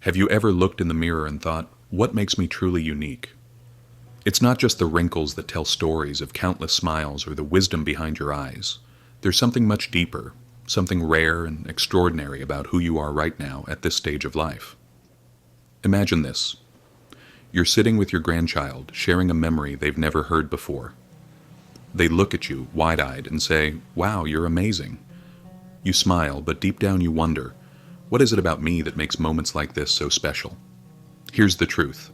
Have you ever looked in the mirror and thought, what makes me truly unique? It's not just the wrinkles that tell stories of countless smiles or the wisdom behind your eyes. There's something much deeper, something rare and extraordinary about who you are right now at this stage of life. Imagine this. You're sitting with your grandchild, sharing a memory they've never heard before. They look at you, wide-eyed, and say, "Wow, you're amazing." You smile, but deep down you wonder, what is it about me that makes moments like this so special? Here's the truth.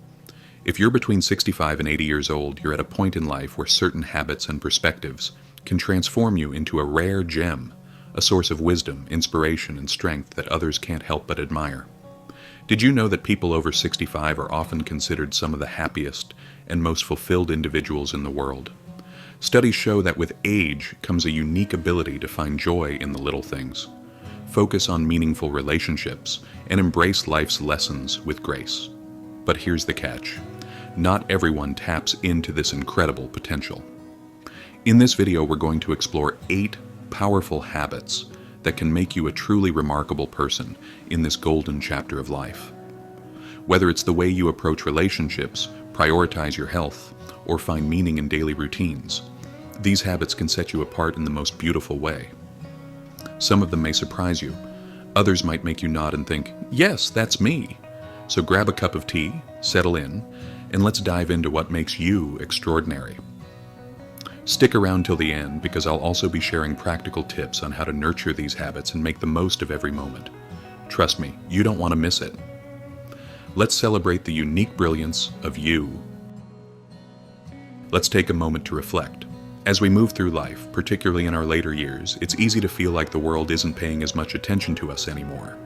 If you're between 65 and 80 years old, you're at a point in life where certain habits and perspectives can transform you into a rare gem, a source of wisdom, inspiration, and strength that others can't help but admire. Did you know that people over 65 are often considered some of the happiest and most fulfilled individuals in the world? Studies show that with age comes a unique ability to find joy in the little things, focus on meaningful relationships, and embrace life's lessons with grace. But here's the catch. Not everyone taps into this incredible potential. In this video, we're going to explore 8 powerful habits that can make you a truly remarkable person in this golden chapter of life. Whether it's the way you approach relationships, prioritize your health, or find meaning in daily routines, these habits can set you apart in the most beautiful way. Some of them may surprise you. Others might make you nod and think, "Yes, that's me." So grab a cup of tea, settle in, and let's dive into what makes you extraordinary. Stick around till the end because I'll also be sharing practical tips on how to nurture these habits and make the most of every moment. Trust me, you don't want to miss it. Let's celebrate the unique brilliance of you. Let's take a moment to reflect. As we move through life, particularly in our later years, it's easy to feel like the world isn't paying as much attention to us anymore.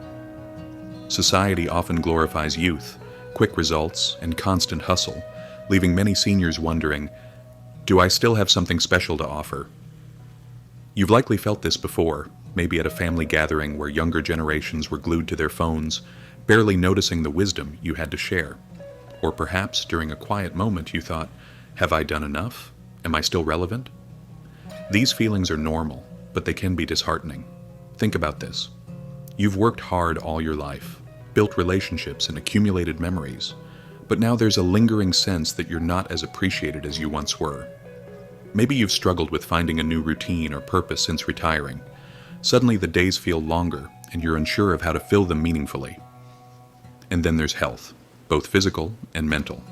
Society often glorifies youth, quick results, and constant hustle, leaving many seniors wondering, do I still have something special to offer? You've likely felt this before, maybe at a family gathering where younger generations were glued to their phones, barely noticing the wisdom you had to share. Or perhaps during a quiet moment you thought, have I done enough? Am I still relevant? These feelings are normal, but they can be disheartening. Think about this. You've worked hard all your life, built relationships and accumulated memories, but now there's a lingering sense that you're not as appreciated as you once were. Maybe you've struggled with finding a new routine or purpose since retiring. Suddenly the days feel longer, and you're unsure of how to fill them meaningfully. And then there's health, both physical and mental.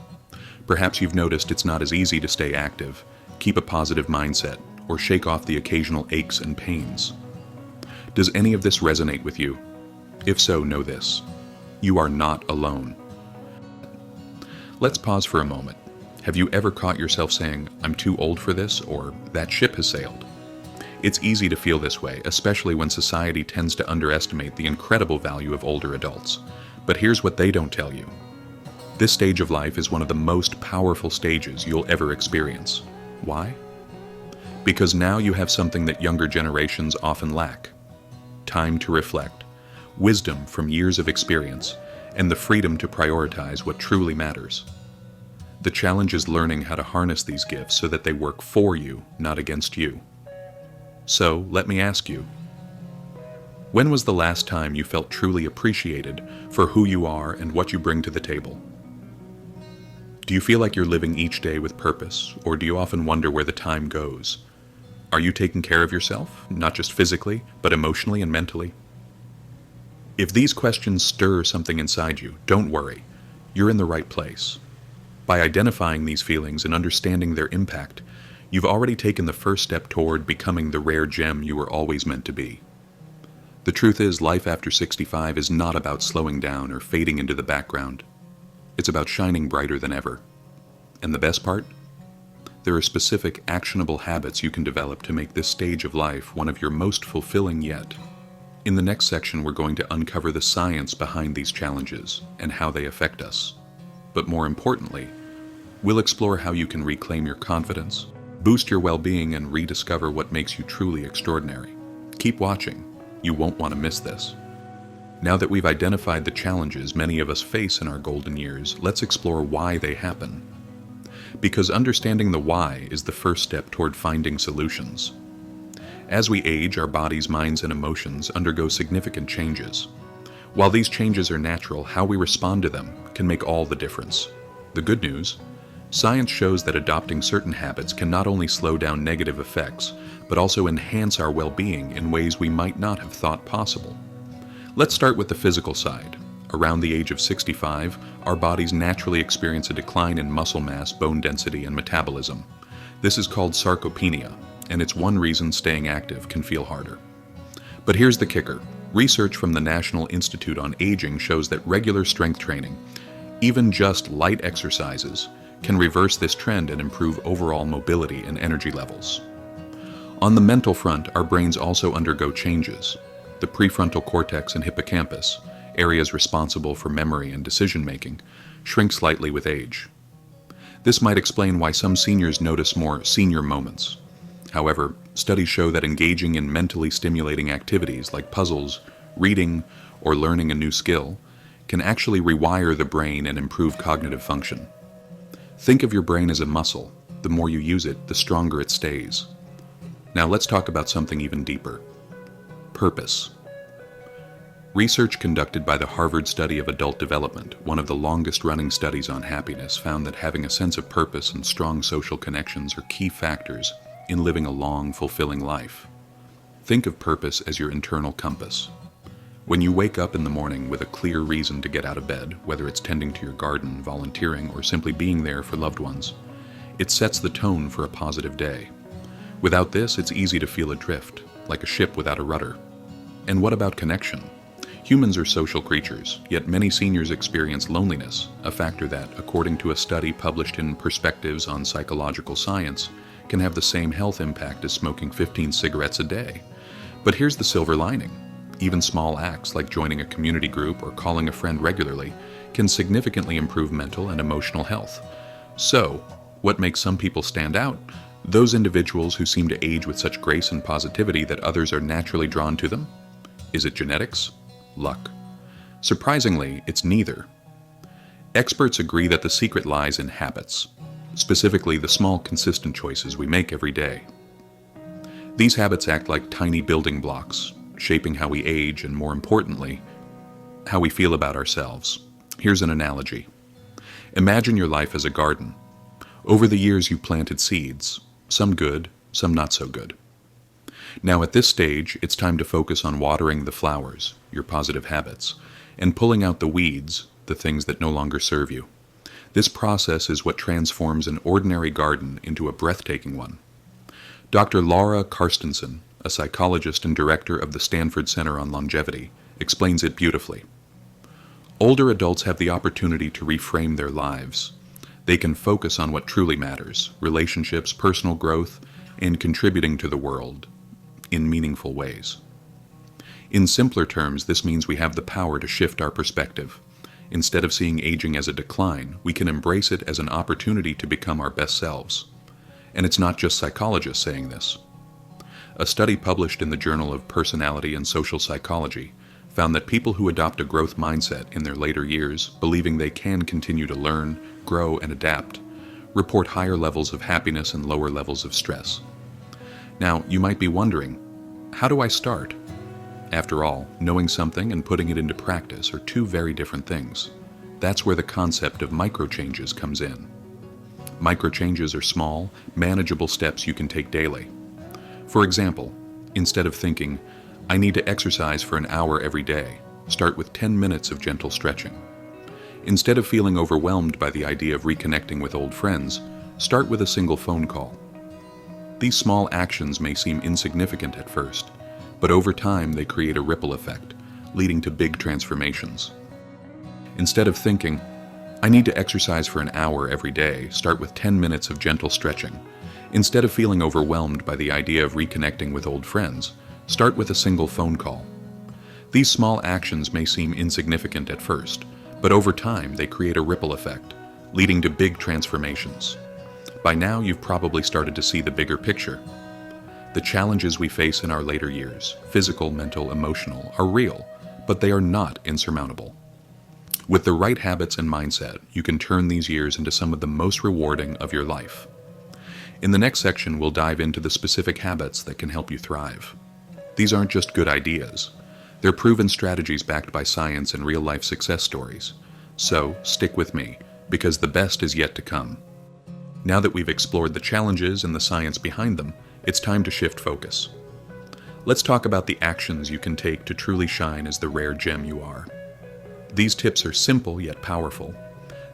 Perhaps you've noticed it's not as easy to stay active, keep a positive mindset, or shake off the occasional aches and pains. Does any of this resonate with you? If so, know this. You are not alone. Let's pause for a moment. Have you ever caught yourself saying, "I'm too old for this," or "that ship has sailed"? It's easy to feel this way, especially when society tends to underestimate the incredible value of older adults. But here's what they don't tell you. This stage of life is one of the most powerful stages you'll ever experience. Why? Because now you have something that younger generations often lack. Time to reflect, wisdom from years of experience, and the freedom to prioritize what truly matters. The challenge is learning how to harness these gifts so that they work for you, not against you. So, let me ask you, when was the last time you felt truly appreciated for who you are and what you bring to the table? Do you feel like you're living each day with purpose, or do you often wonder where the time goes? Are you taking care of yourself, not just physically, but emotionally and mentally? If these questions stir something inside you, don't worry. You're in the right place. By identifying these feelings and understanding their impact, you've already taken the first step toward becoming the rare gem you were always meant to be. The truth is, life after 65 is not about slowing down or fading into the background. It's about shining brighter than ever. And the best part? There are specific, actionable habits you can develop to make this stage of life one of your most fulfilling yet. In the next section, we're going to uncover the science behind these challenges and how they affect us. But more importantly, we'll explore how you can reclaim your confidence, boost your well-being, and rediscover what makes you truly extraordinary. Keep watching. You won't want to miss this. Now that we've identified the challenges many of us face in our golden years, let's explore why they happen. Because understanding the why is the first step toward finding solutions. As we age, our bodies, minds, and emotions undergo significant changes. While these changes are natural, how we respond to them can make all the difference. The good news: science shows that adopting certain habits can not only slow down negative effects, but also enhance our well-being in ways we might not have thought possible. Let's start with the physical side. Around the age of 65, our bodies naturally experience a decline in muscle mass, bone density, and metabolism. This is called sarcopenia, and it's one reason staying active can feel harder. But here's the kicker. Research from the National Institute on Aging shows that regular strength training, even just light exercises, can reverse this trend and improve overall mobility and energy levels. On the mental front, our brains also undergo changes. The prefrontal cortex and hippocampus, areas responsible for memory and decision-making, shrink slightly with age. This might explain why some seniors notice more senior moments. However, studies show that engaging in mentally stimulating activities like puzzles, reading, or learning a new skill can actually rewire the brain and improve cognitive function. Think of your brain as a muscle. The more you use it, the stronger it stays. Now let's talk about something even deeper. Purpose. Research conducted by the Harvard Study of Adult Development, one of the longest-running studies on happiness, found that having a sense of purpose and strong social connections are key factors in living a long, fulfilling life. Think of purpose as your internal compass. When you wake up in the morning with a clear reason to get out of bed, whether it's tending to your garden, volunteering, or simply being there for loved ones, it sets the tone for a positive day. Without this, it's easy to feel adrift, like a ship without a rudder. And what about connection? Humans are social creatures, yet many seniors experience loneliness, a factor that, according to a study published in Perspectives on Psychological Science, can have the same health impact as smoking 15 cigarettes a day. But here's the silver lining. Even small acts like joining a community group or calling a friend regularly can significantly improve mental and emotional health. So, what makes some people stand out? Those individuals who seem to age with such grace and positivity that others are naturally drawn to them? Is it genetics? Luck? Surprisingly, it's neither. Experts agree that the secret lies in habits, specifically the small, consistent choices we make every day. These habits act like tiny building blocks, shaping how we age and, more importantly, how we feel about ourselves. Here's an analogy. Imagine your life as a garden. Over the years, you planted seeds, some good, some not so good. Now at this stage, it's time to focus on watering the flowers, your positive habits, and pulling out the weeds, the things that no longer serve you. This process is what transforms an ordinary garden into a breathtaking one. Dr. Laura Carstensen, a psychologist and director of the Stanford Center on Longevity, explains it beautifully. Older adults have the opportunity to reframe their lives. They can focus on what truly matters: relationships, personal growth, and contributing to the world in meaningful ways. In simpler terms, this means we have the power to shift our perspective. Instead of seeing aging as a decline, we can embrace it as an opportunity to become our best selves. And it's not just psychologists saying this. A study published in the Journal of Personality and Social Psychology found that people who adopt a growth mindset in their later years, believing they can continue to learn, grow, and adapt, report higher levels of happiness and lower levels of stress. Now, you might be wondering, how do I start? After all, knowing something and putting it into practice are two very different things. That's where the concept of micro-changes comes in. Micro-changes are small, manageable steps you can take daily. For example, instead of thinking, I need to exercise for an hour every day, start with 10 minutes of gentle stretching. Instead of feeling overwhelmed by the idea of reconnecting with old friends, start with a single phone call. These small actions may seem insignificant at first, but over time they create a ripple effect, leading to big transformations. Instead of thinking, I need to exercise for an hour every day, start with 10 minutes of gentle stretching. Instead of feeling overwhelmed by the idea of reconnecting with old friends, start with a single phone call. These small actions may seem insignificant at first, but over time they create a ripple effect, leading to big transformations. By now, you've probably started to see the bigger picture. The challenges we face in our later years, physical, mental, emotional, are real, but they are not insurmountable. With the right habits and mindset, you can turn these years into some of the most rewarding of your life. In the next section, we'll dive into the specific habits that can help you thrive. These aren't just good ideas. They're proven strategies backed by science and real-life success stories. So, stick with me, because the best is yet to come. Now that we've explored the challenges and the science behind them, it's time to shift focus. Let's talk about the actions you can take to truly shine as the rare gem you are. These tips are simple yet powerful.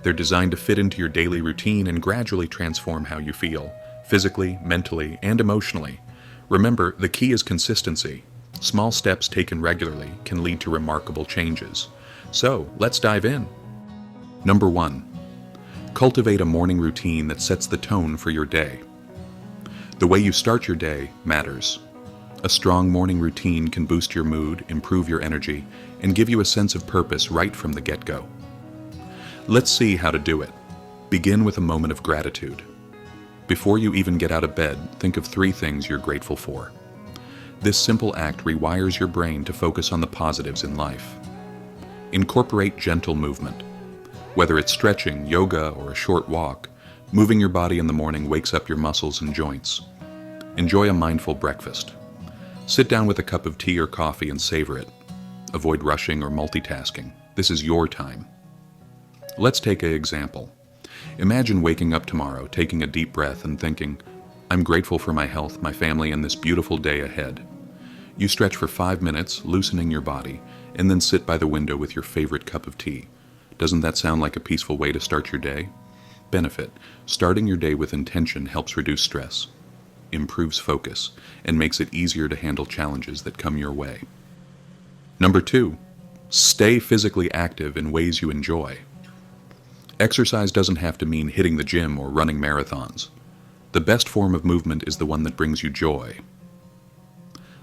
They're designed to fit into your daily routine and gradually transform how you feel, physically, mentally, and emotionally. Remember, the key is consistency. Small steps taken regularly can lead to remarkable changes. So, let's dive in. Number 1. Cultivate a morning routine that sets the tone for your day. The way you start your day matters. A strong morning routine can boost your mood, improve your energy, and give you a sense of purpose right from the get-go. Let's see how to do it. Begin with a moment of gratitude. Before you even get out of bed, think of 3 things you're grateful for. This simple act rewires your brain to focus on the positives in life. Incorporate gentle movement. Whether it's stretching, yoga, or a short walk, moving your body in the morning wakes up your muscles and joints. Enjoy a mindful breakfast. Sit down with a cup of tea or coffee and savor it. Avoid rushing or multitasking. This is your time. Let's take an example. Imagine waking up tomorrow, taking a deep breath and thinking, I'm grateful for my health, my family, and this beautiful day ahead. You stretch for 5 minutes, loosening your body, and then sit by the window with your favorite cup of tea. Doesn't that sound like a peaceful way to start your day? Benefit: starting your day with intention helps reduce stress, improves focus, and makes it easier to handle challenges that come your way. Number 2. Stay physically active in ways you enjoy. Exercise doesn't have to mean hitting the gym or running marathons. The best form of movement is the one that brings you joy.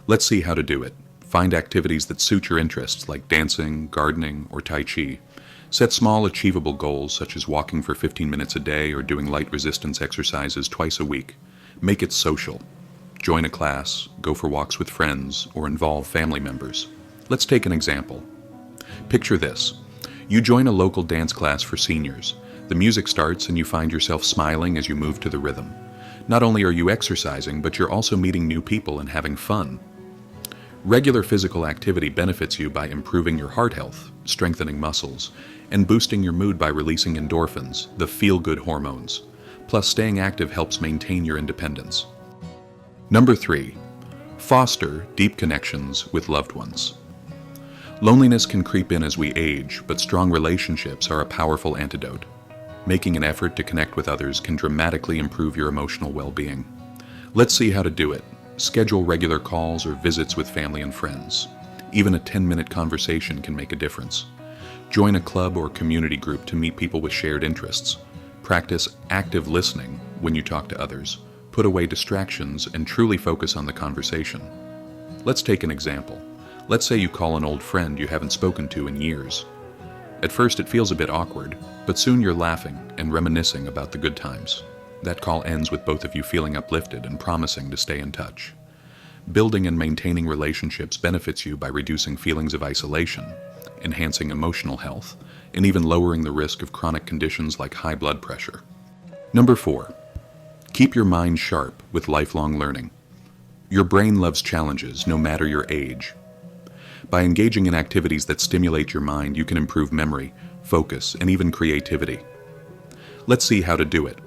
Let's see how to do it. Find activities that suit your interests, like dancing, gardening, or Tai Chi. Set small, achievable goals, such as walking for 15 minutes a day or doing light resistance exercises twice a week. Make it social. Join a class, go for walks with friends, or involve family members. Let's take an example. Picture this. You join a local dance class for seniors. The music starts and you find yourself smiling as you move to the rhythm. Not only are you exercising, but you're also meeting new people and having fun. Regular physical activity benefits you by improving your heart health, strengthening muscles, and boosting your mood by releasing endorphins, the feel-good hormones. Plus, staying active helps maintain your independence. Number 3. Foster deep connections with loved ones. Loneliness can creep in as we age, but strong relationships are a powerful antidote. Making an effort to connect with others can dramatically improve your emotional well-being. Let's see how to do it. Schedule regular calls or visits with family and friends. Even a 10-minute conversation can make a difference. Join a club or community group to meet people with shared interests. Practice active listening when you talk to others. Put away distractions and truly focus on the conversation. Let's take an example. Let's say you call an old friend you haven't spoken to in years. At first it feels a bit awkward, but soon you're laughing and reminiscing about the good times. That call ends with both of you feeling uplifted and promising to stay in touch. Building and maintaining relationships benefits you by reducing feelings of isolation, enhancing emotional health, and even lowering the risk of chronic conditions like high blood pressure. Number 4. Keep your mind sharp with lifelong learning. Your brain loves challenges, no matter your age. By engaging in activities that stimulate your mind, you can improve memory, focus, and even creativity. Let's see how to do it.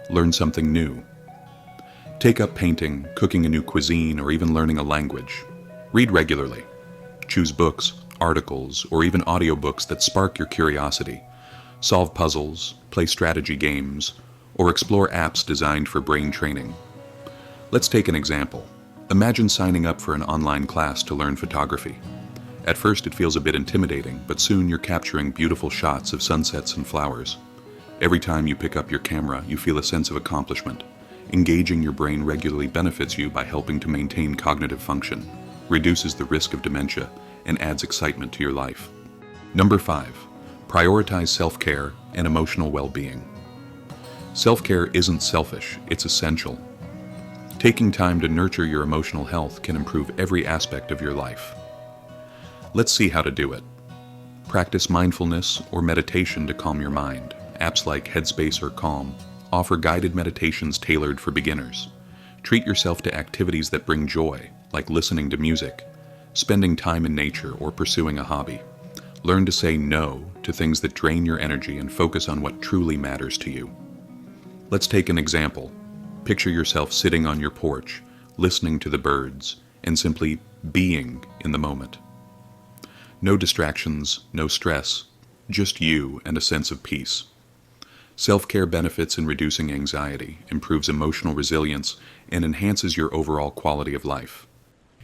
Learn something new. Take up painting, cooking a new cuisine, or even learning a language. Read regularly. Choose books, articles, or even audiobooks that spark your curiosity. Solve puzzles, play strategy games, or explore apps designed for brain training. Let's take an example. Imagine signing up for an online class to learn photography. At first it feels a bit intimidating, but soon you're capturing beautiful shots of sunsets and flowers. Every time you pick up your camera, you feel a sense of accomplishment. Engaging your brain regularly benefits you by helping to maintain cognitive function, reduces the risk of dementia, and adds excitement to your life. Number 5. Prioritize self-care and emotional well-being. Self-care isn't selfish, it's essential. Taking time to nurture your emotional health can improve every aspect of your life. Let's see how to do it. Practice mindfulness or meditation to calm your mind. Apps like Headspace or Calm offer guided meditations tailored for beginners. Treat yourself to activities that bring joy, like listening to music. spending time in nature, or pursuing a hobby. Learn to say no to things that drain your energy and focus on what truly matters to you. Let's take an example. Picture yourself sitting on your porch, listening to the birds, and simply being in the moment. No distractions, no stress, just you and a sense of peace. Self-care benefits in reducing anxiety, improves emotional resilience, and enhances your overall quality of life.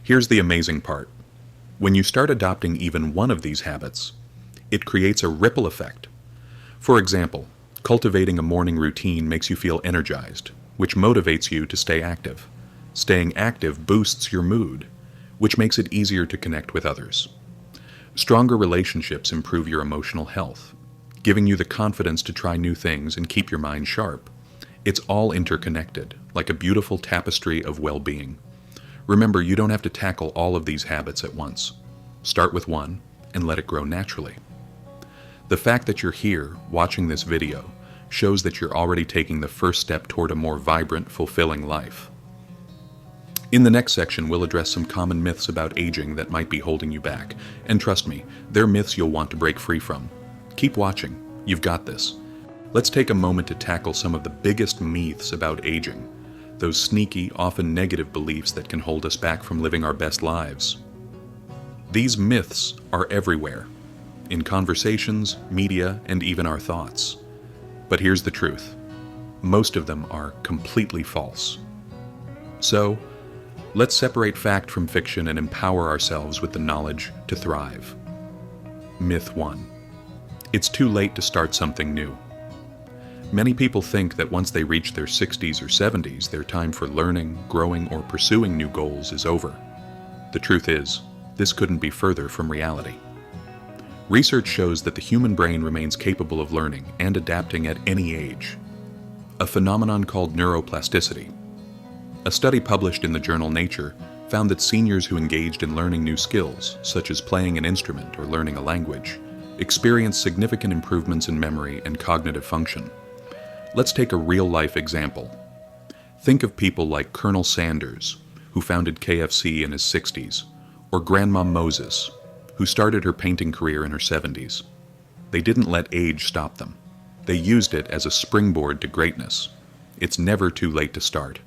Here's the amazing part. When you start adopting even one of these habits, it creates a ripple effect. For example, cultivating a morning routine makes you feel energized, which motivates you to stay active. Staying active boosts your mood, which makes it easier to connect with others. Stronger relationships improve your emotional health, giving you the confidence to try new things and keep your mind sharp. It's all interconnected, like a beautiful tapestry of well-being. Remember, you don't have to tackle all of these habits at once. Start with one and let it grow naturally. The fact that you're here watching this video shows that you're already taking the first step toward a more vibrant, fulfilling life. In the next section, we'll address some common myths about aging that might be holding you back. And trust me, they're myths you'll want to break free from. Keep watching. You've got this. Let's take a moment to tackle some of the biggest myths about aging, those sneaky, often negative beliefs that can hold us back from living our best lives. These myths are everywhere, in conversations, media, and even our thoughts. But here's the truth. Most of them are completely false. So, let's separate fact from fiction and empower ourselves with the knowledge to thrive. Myth 1. It's too late to start something new. Many people think that once they reach their 60s or 70s, their time for learning, growing, or pursuing new goals is over. The truth is, this couldn't be further from reality. Research shows that the human brain remains capable of learning and adapting at any age, a phenomenon called neuroplasticity. A study published in the journal Nature found that seniors who engaged in learning new skills, such as playing an instrument or learning a language, experienced significant improvements in memory and cognitive function. Let's take a real-life example. Think of people like Colonel Sanders, who founded KFC in his 60s, or Grandma Moses, who started her painting career in her 70s. They didn't let age stop them. They used it as a springboard to greatness. It's never too late to start.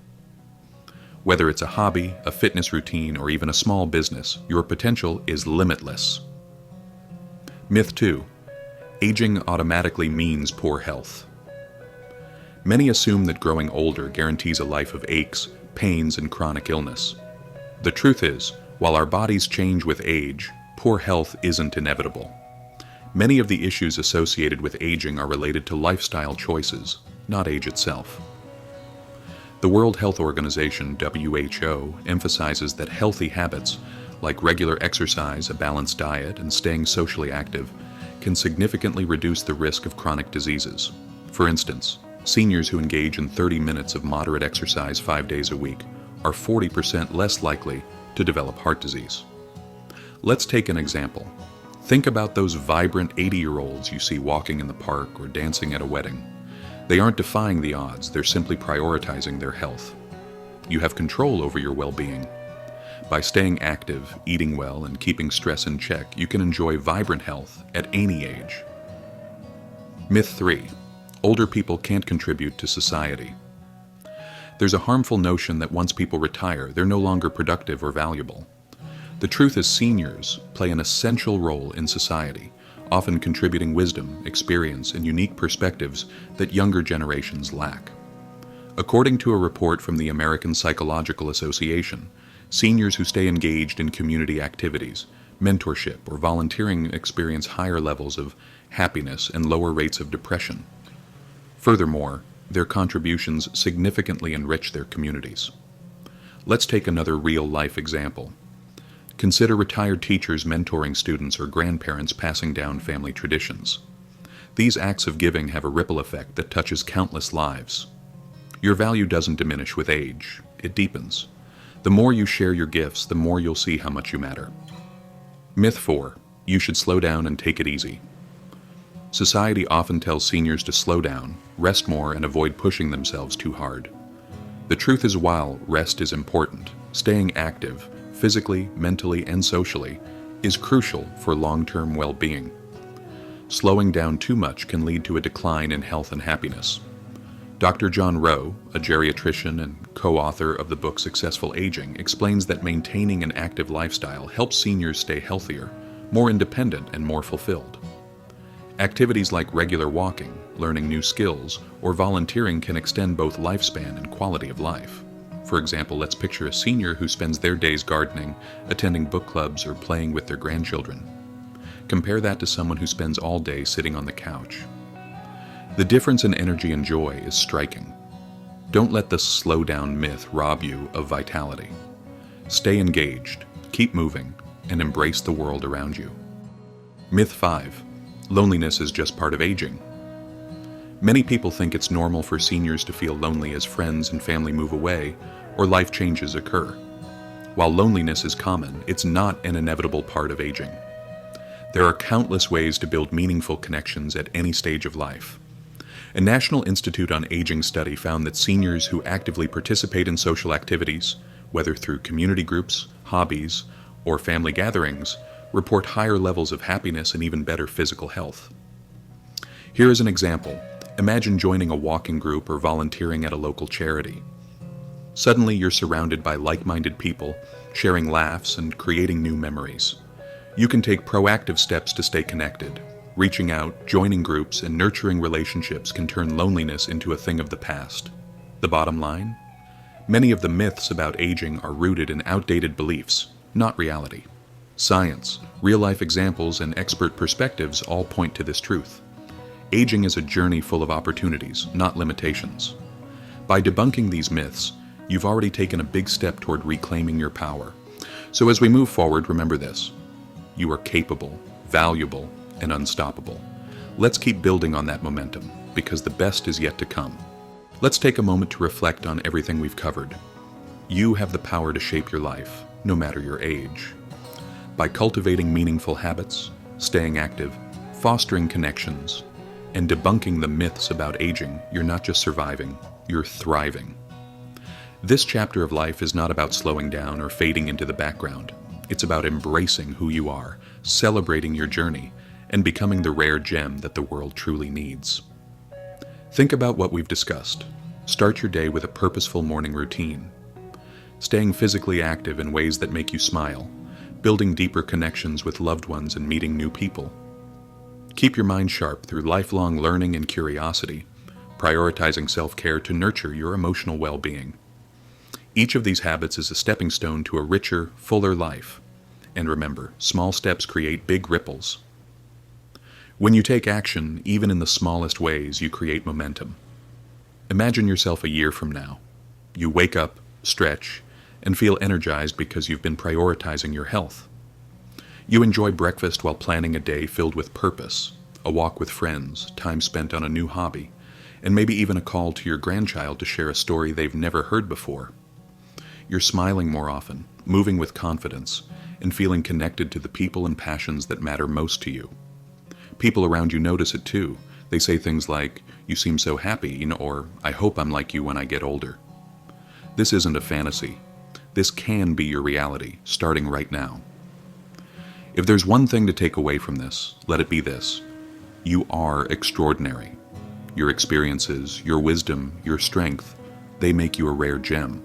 Whether it's a hobby, a fitness routine, or even a small business, your potential is limitless. Myth 2. Aging automatically means poor health. Many assume that growing older guarantees a life of aches, pains, and chronic illness. The truth is, while our bodies change with age, poor health isn't inevitable. Many of the issues associated with aging are related to lifestyle choices, not age itself. The World Health Organization, WHO, emphasizes that healthy habits, like regular exercise, a balanced diet, and staying socially active, can significantly reduce the risk of chronic diseases. For instance, seniors who engage in 30 minutes of moderate exercise 5 days a week are 40% less likely to develop heart disease. Let's take an example. Think about those vibrant 80-year-olds you see walking in the park or dancing at a wedding. They aren't defying the odds, they're simply prioritizing their health. You have control over your well-being. By staying active, eating well, and keeping stress in check, you can enjoy vibrant health at any age. Myth 3. Older people can't contribute to society. There's a harmful notion that once people retire, they're no longer productive or valuable. The truth is, seniors play an essential role in society, often contributing wisdom, experience, and unique perspectives that younger generations lack. According to a report from the American Psychological Association, seniors who stay engaged in community activities, mentorship, or volunteering experience higher levels of happiness and lower rates of depression. Furthermore, their contributions significantly enrich their communities. Let's take another real-life example. Consider retired teachers mentoring students or grandparents passing down family traditions. These acts of giving have a ripple effect that touches countless lives. Your value doesn't diminish with age, it deepens. The more you share your gifts, the more you'll see how much you matter. Myth 4. You should slow down and take it easy. Society often tells seniors to slow down, rest more, and avoid pushing themselves too hard. The truth is, while rest is important, staying active, physically, mentally, and socially, is crucial for long-term well-being. Slowing down too much can lead to a decline in health and happiness. Dr. John Rowe, a geriatrician and co-author of the book Successful Aging, explains that maintaining an active lifestyle helps seniors stay healthier, more independent, and more fulfilled. Activities like regular walking, learning new skills, or volunteering can extend both lifespan and quality of life. For example, let's picture a senior who spends their days gardening, attending book clubs, or playing with their grandchildren. Compare that to someone who spends all day sitting on the couch. The difference in energy and joy is striking. Don't let the slow down myth rob you of vitality. Stay engaged, keep moving, and embrace the world around you. Myth 5. Loneliness is just part of aging. Many people think it's normal for seniors to feel lonely as friends and family move away or life changes occur. While loneliness is common, it's not an inevitable part of aging. There are countless ways to build meaningful connections at any stage of life. A National Institute on Aging study found that seniors who actively participate in social activities, whether through community groups, hobbies, or family gatherings, report higher levels of happiness and even better physical health. Here is an example. Imagine joining a walking group or volunteering at a local charity. Suddenly you're surrounded by like-minded people, sharing laughs and creating new memories. You can take proactive steps to stay connected. Reaching out, joining groups, and nurturing relationships can turn loneliness into a thing of the past. The bottom line? Many of the myths about aging are rooted in outdated beliefs, not reality. Science, real-life examples, and expert perspectives all point to this truth. Aging is a journey full of opportunities, not limitations. By debunking these myths, you've already taken a big step toward reclaiming your power. So as we move forward, remember this. You are capable, valuable, and unstoppable. Let's keep building on that momentum, because the best is yet to come. Let's take a moment to reflect on everything we've covered. You have the power to shape your life, no matter your age. By cultivating meaningful habits, staying active, fostering connections, and debunking the myths about aging, you're not just surviving, you're thriving. This chapter of life is not about slowing down or fading into the background. It's about embracing who you are, celebrating your journey, and becoming the rare gem that the world truly needs. Think about what we've discussed. Start your day with a purposeful morning routine. Staying physically active in ways that make you smile, building deeper connections with loved ones and meeting new people. Keep your mind sharp through lifelong learning and curiosity, prioritizing self-care to nurture your emotional well-being. Each of these habits is a stepping stone to a richer, fuller life. And remember, small steps create big ripples. When you take action, even in the smallest ways, you create momentum. Imagine yourself a year from now. You wake up, stretch, and feel energized because you've been prioritizing your health. You enjoy breakfast while planning a day filled with purpose, a walk with friends, time spent on a new hobby, and maybe even a call to your grandchild to share a story they've never heard before. You're smiling more often, moving with confidence, and feeling connected to the people and passions that matter most to you. People around you notice it too. They say things like, "You seem so happy," or "I hope I'm like you when I get older." This isn't a fantasy. This can be your reality, starting right now. If there's one thing to take away from this, let it be this. You are extraordinary. Your experiences, your wisdom, your strength, they make you a rare gem.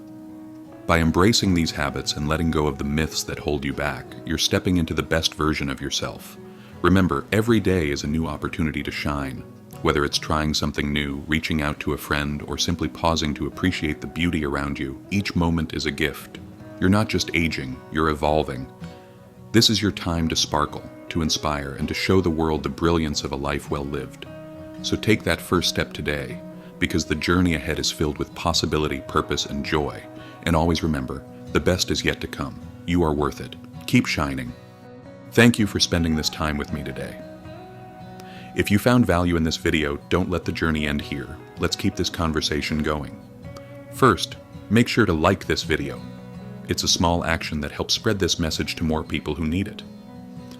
By embracing these habits and letting go of the myths that hold you back, you're stepping into the best version of yourself. Remember, every day is a new opportunity to shine. Whether it's trying something new, reaching out to a friend, or simply pausing to appreciate the beauty around you, each moment is a gift. You're not just aging, you're evolving. This is your time to sparkle, to inspire, and to show the world the brilliance of a life well lived. So take that first step today, because the journey ahead is filled with possibility, purpose, and joy. And always remember, the best is yet to come. You are worth it. Keep shining. Thank you for spending this time with me today. If you found value in this video, don't let the journey end here. Let's keep this conversation going. First, make sure to like this video. It's a small action that helps spread this message to more people who need it.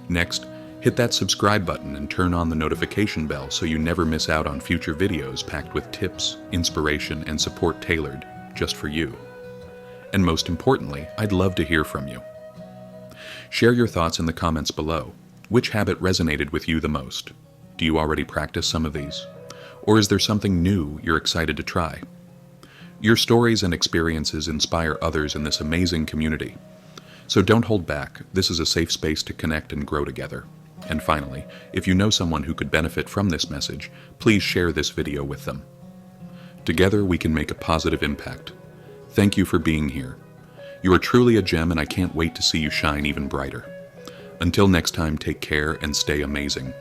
Next, hit that subscribe button and turn on the notification bell so you never miss out on future videos packed with tips, inspiration, and support tailored just for you. And most importantly, I'd love to hear from you. Share your thoughts in the comments below. Which habit resonated with you the most? Do you already practice some of these? Or is there something new you're excited to try? Your stories and experiences inspire others in this amazing community. So don't hold back. This is a safe space to connect and grow together. And finally, if you know someone who could benefit from this message, please share this video with them. Together we can make a positive impact. Thank you for being here. You are truly a gem, and I can't wait to see you shine even brighter. Until next time, take care and stay amazing.